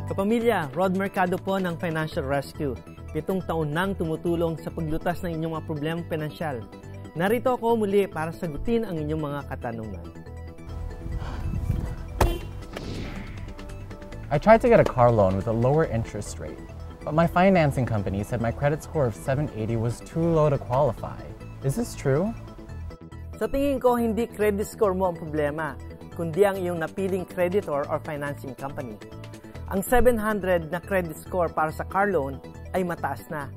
Kapamilya, Rod Mercado po ng Financial Rescue. 7 taon nang tumutulong sa paglutas ng inyong mga problemang pinansyal. Narito ako muli para sagutin ang inyong mga katanungan. I tried to get a car loan with a lower interest rate, but my financing company said my credit score of 780 was too low to qualify. Is this true? Sa tingin ko, hindi credit score mo ang problema, kundi ang iyong napiling creditor or financing company. Ang 700 na credit score para sa car loan ay mataas na.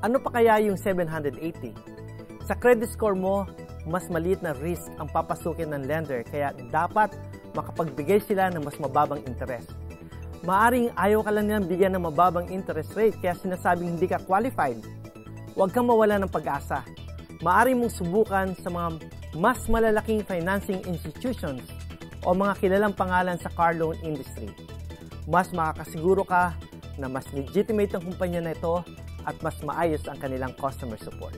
Ano pa kaya yung 780? Sa credit score mo, mas maliit na risk ang papasukin ng lender, kaya dapat makapagbigay sila ng mas mababang interest. Maaring ayaw ka lang nilang bigyan ng mababang interest rate kaya sinasabing hindi ka qualified. Huwag kang mawala ng pag-asa. Maaring mong subukan sa mga mas malalaking financing institutions o mga kilalang pangalan sa car loan industry. Mas makakasiguro ka na mas legitimate ang kumpanya na ito at mas maayos ang kanilang customer support.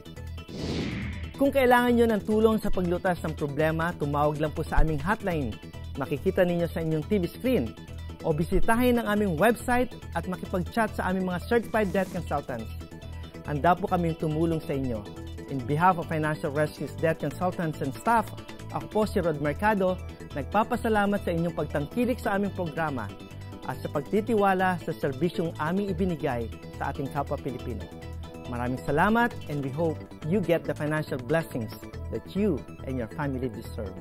Kung kailangan nyo ng tulong sa paglutas ng problema, tumawag lang po sa aming hotline. Makikita ninyo sa inyong TV screen. O bisitahin ang aming website at makipag-chat sa aming mga certified debt consultants. Handa po kaming tumulong sa inyo. In behalf of Financial Rescue's debt consultants and staff, ako po si Rod Mercado, nagpapasalamat sa inyong pagtangkilik sa aming programa at sa pagtitiwala sa serbisyong aming ibinigay sa ating kapwa Pilipino. Maraming salamat and we hope you get the financial blessings that you and your family deserve.